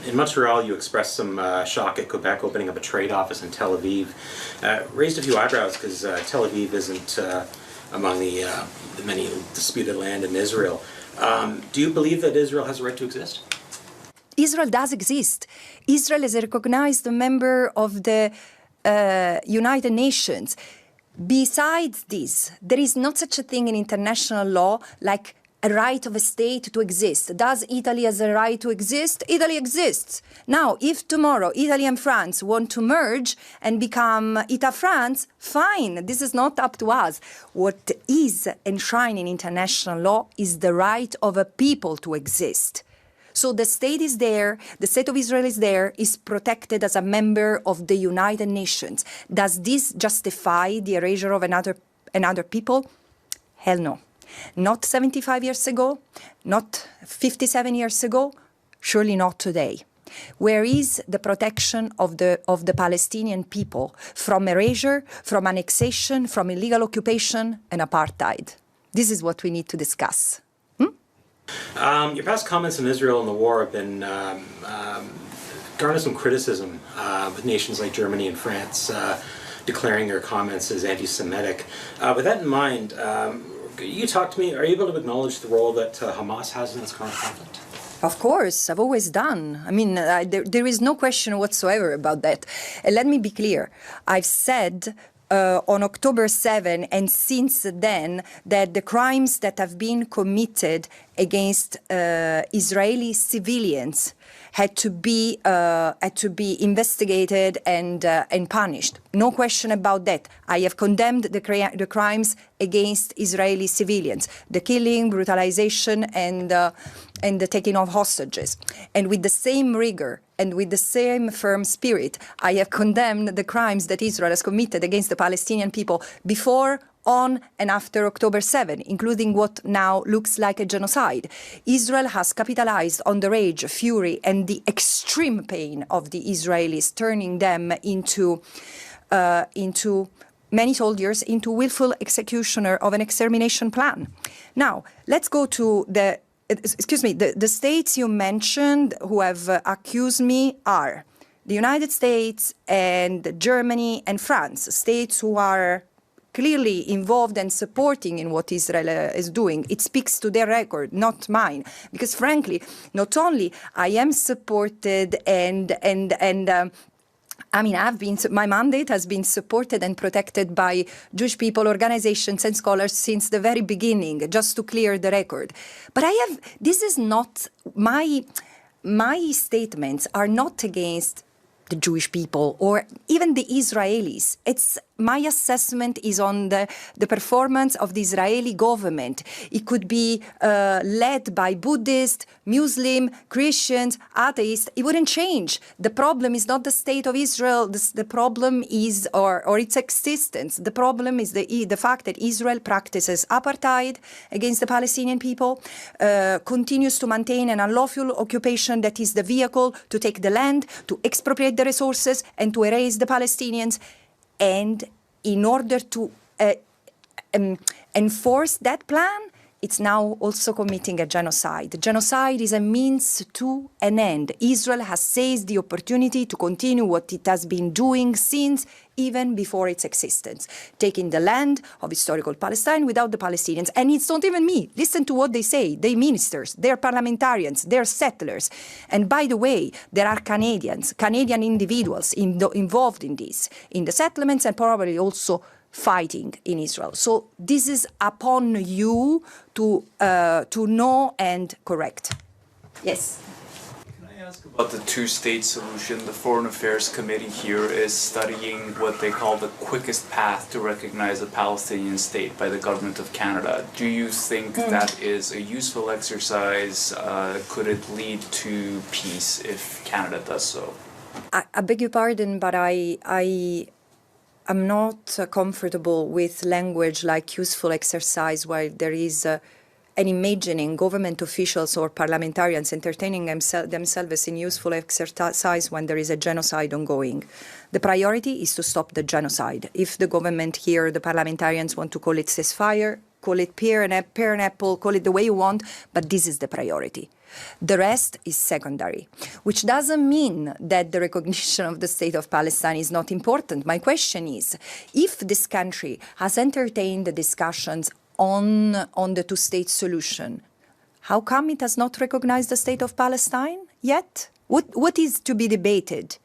In Montreal, you expressed some shock at Quebec opening up a trade office in Tel Aviv. Raised a few eyebrows because Tel Aviv isn't among the many disputed land in Israel. Do you believe that Israel has a right to exist? Israel does exist. Israel is a recognized member of the United Nations. Besides this, there is not such a thing in international law like a right of a state to exist. Does Italy have a right to exist? Italy exists. Now, if tomorrow Italy and France want to merge and become Ita-France, fine. This is not up to us. What is enshrined in international law is the right of a people to exist. So the state is there, the state of Israel is there, is protected as a member of the United Nations. Does this justify the erasure of another people? Hell no. Not 75 years ago, not 57 years ago, surely not today. Where is the protection of the Palestinian people from erasure, from annexation, from illegal occupation and apartheid? This is what we need to discuss. Your past comments on Israel and the war have been garnered some criticism with nations like Germany and France declaring their comments as anti-Semitic. With that in mind, you talk to me, are you able to acknowledge the role that Hamas has in this current conflict? Of course, I've always done. I mean, there is no question whatsoever about that. Let me be clear. I've said on October 7 and since then that the crimes that have been committed against Israeli civilians had to be investigated and punished. No question about that. I have condemned the crimes against Israeli civilians, the killing, brutalization, and the taking of hostages. And with the same rigor and with the same firm spirit, I have condemned the crimes that Israel has committed against the Palestinian people before, on and after October 7, including what now looks like a genocide. Israel has capitalized on the rage, fury, and the extreme pain of the Israelis, turning them into many soldiers, into willful executioner of an extermination plan. Now, let's go to the states you mentioned who have accused me are the United States and Germany and France, states who are clearly involved and supporting in what Israel is doing. It speaks to their record, not mine. Because frankly, not only I am supported my mandate has been supported and protected by Jewish people, organizations, and scholars since the very beginning, just to clear the record. But this is not, my statements are not against the Jewish people or even the Israelis. My assessment is on the performance of the Israeli government. It could be led by Buddhists, Muslim, Christians, atheists. It wouldn't change. The problem is not the state of Israel. The problem is, or its existence. The problem is the fact that Israel practices apartheid against the Palestinian people, continues to maintain an unlawful occupation that is the vehicle to take the land, to expropriate the resources, and to erase the Palestinians. And in order to enforce that plan, it's now also committing a genocide. Genocide is a means to an end. Israel has seized the opportunity to continue what it has been doing since even before its existence, taking the land of historical Palestine without the Palestinians. And it's not even me. Listen to what they say. They're ministers, they're parliamentarians, they're settlers. And by the way, there are Canadian individuals involved in this, in the settlements and probably also fighting in Israel. So this is upon you to know and correct. Yes. Can I ask about the two-state solution? The Foreign Affairs Committee here is studying what they call the quickest path to recognize a Palestinian state by the government of Canada. Do you think that is a useful exercise? Could it lead to peace if Canada does so? I beg your pardon, but I'm not comfortable with language like useful exercise while there is an imagining government officials or parliamentarians entertaining themselves in useful exercise when there is a genocide ongoing. The priority is to stop the genocide. If the government here, the parliamentarians want to call it ceasefire, call it pear and apple, call it the way you want, but this is the priority. The rest is secondary, which doesn't mean that the recognition of the state of Palestine is not important. My question is, if this country has entertained the discussions on the two-state solution, how come it has not recognized the state of Palestine yet? What is to be debated?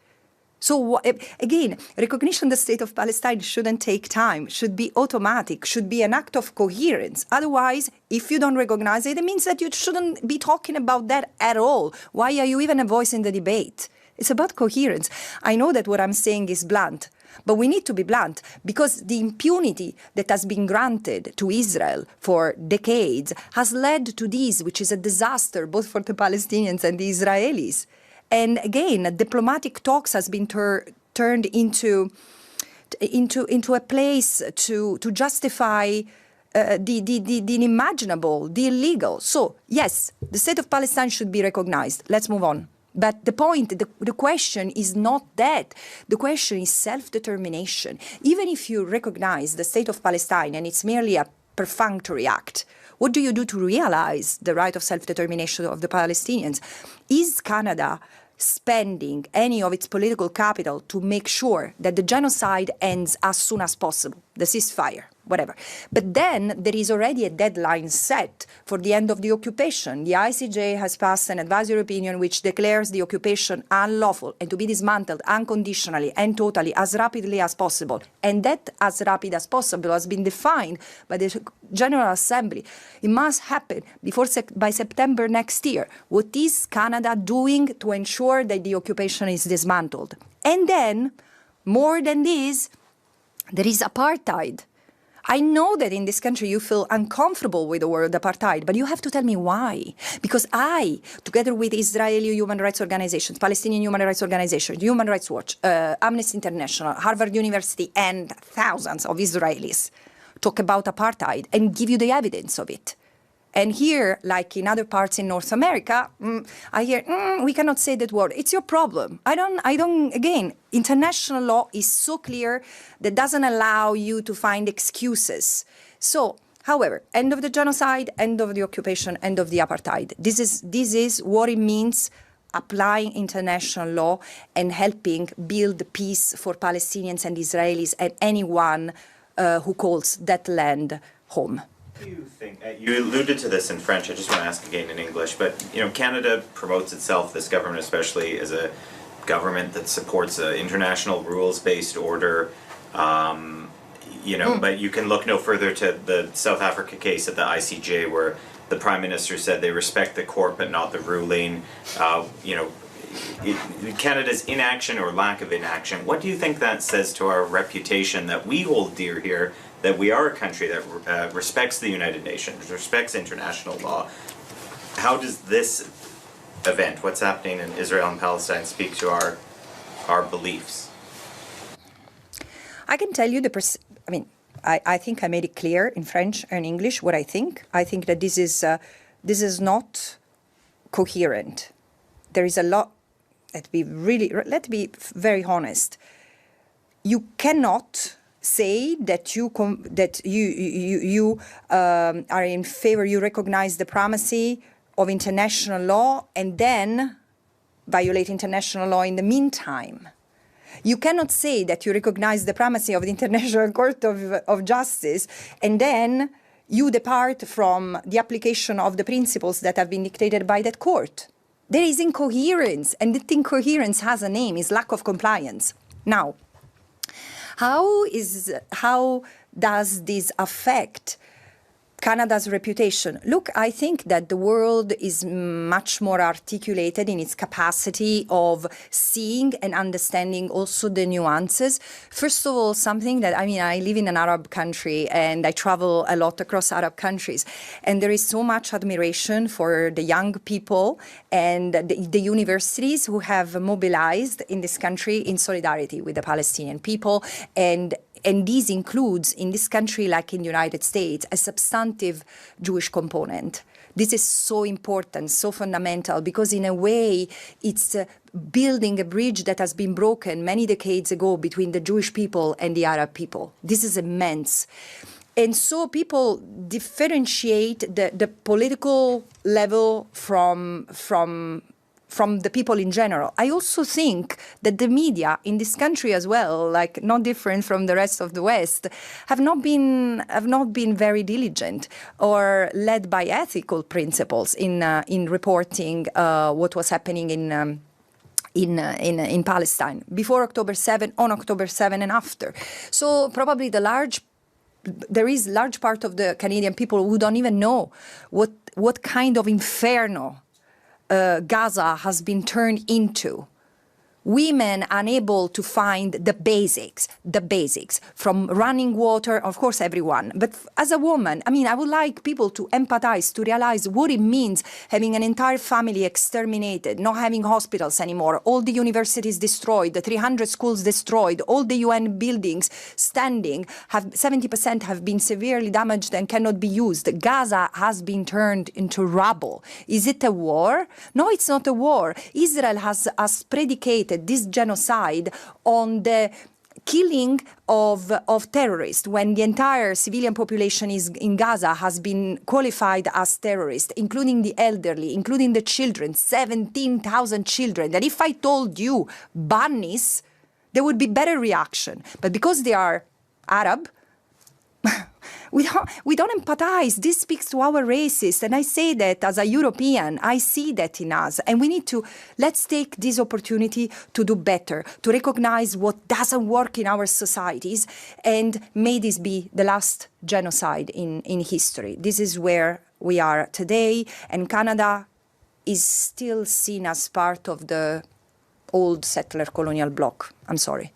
So again, recognition of the state of Palestine shouldn't take time, should be automatic, should be an act of coherence. Otherwise, if you don't recognize it, it means that you shouldn't be talking about that at all. Why are you even a voice in the debate? It's about coherence. I know that what I'm saying is blunt, but we need to be blunt because the impunity that has been granted to Israel for decades has led to this, which is a disaster both for the Palestinians and the Israelis. And again, diplomatic talks has been turned into a place to justify the unimaginable, the illegal. So yes, the state of Palestine should be recognized. Let's move on. But the point, the question is not that. The question is self-determination. Even if you recognize the state of Palestine and it's merely a perfunctory act, what do you do to realize the right of self-determination of the Palestinians? Is Canada spending any of its political capital to make sure that the genocide ends as soon as possible, the ceasefire, whatever? But then there is already a deadline set for the end of the occupation. The ICJ has passed an advisory opinion which declares the occupation unlawful and to be dismantled unconditionally and totally as rapidly as possible. And that as rapid as possible has been defined by the General Assembly. It must happen by September next year. What is Canada doing to ensure that the occupation is dismantled? And then, more than this, there is apartheid. I know that in this country you feel uncomfortable with the word apartheid, but you have to tell me why. Because I, together with Israeli human rights organizations, Palestinian human rights organizations, Human Rights Watch, Amnesty International, Harvard University, and thousands of Israelis, talk about apartheid and give you the evidence of it. And here, like in other parts in North America, I hear, we cannot say that word. It's your problem. Again, international law is so clear that doesn't allow you to find excuses. So, however, end of the genocide, end of the occupation, end of the apartheid. This is what it means applying international law and helping build peace for Palestinians and Israelis and anyone who calls that land home. Do you think, you alluded to this in French, I just want to ask again in English, but Canada promotes itself, this government especially, as a government that supports an international rules-based order, but you can look no further to the South Africa case at the ICJ where the Prime Minister said they respect the court but not the ruling. Canada's inaction or lack of inaction, what do you think that says to our reputation that we hold dear here, that we are a country that respects the United Nations, respects international law? How does this event, what's happening in Israel and Palestine, speak to our beliefs? I can tell you I think I made it clear in French and English what I think. I think that this is not coherent. There is a lot. Let's be very honest. You cannot say that you are in favor, you recognize the primacy of international law and then violate international law in the meantime. You cannot say that you recognize the primacy of the International Court of Justice and then you depart from the application of the principles that have been dictated by that court. There is incoherence, and that incoherence has a name, is lack of compliance. Now, how does this affect Canada's reputation? Look, I think that the world is much more articulated in its capacity of seeing and understanding also the nuances. First of all, something that, I live in an Arab country and I travel a lot across Arab countries. And there is so much admiration for the young people and the universities who have mobilized in this country in solidarity with the Palestinian people. And this includes, in this country, like in the United States, a substantive Jewish component. This is so important, so fundamental, because in a way, it's building a bridge that has been broken many decades ago between the Jewish people and the Arab people. This is immense. And so people differentiate the political level from the people in general. I also think that the media in this country as well, like not different from the rest of the West, have not been very diligent or led by ethical principles in reporting what was happening in Palestine before October 7, on October 7, and after. So probably there is large part of the Canadian people who don't even know what kind of inferno Gaza has been turned into. Women unable to find the basics, from running water, of course everyone, but as a woman, I mean, I would like people to empathize, to realize what it means having an entire family exterminated, not having hospitals anymore, all the universities destroyed, the 300 schools destroyed, all the UN buildings standing, 70% have been severely damaged and cannot be used. Gaza has been turned into rubble. Is it a war? No, it's not a war. Israel has predicated this genocide on the killing of terrorists, when the entire civilian population in Gaza has been qualified as terrorists, including the elderly, including the children, 17,000 children. That if I told you bunnies, there would be better reaction. But because they are Arab, we don't empathize. This speaks to our racists. And I say that as a European, I see that in us. And let's take this opportunity to do better, to recognize what doesn't work in our societies. And may this be the last genocide in history. This is where we are today. And Canada is still seen as part of the old settler colonial bloc. I'm sorry.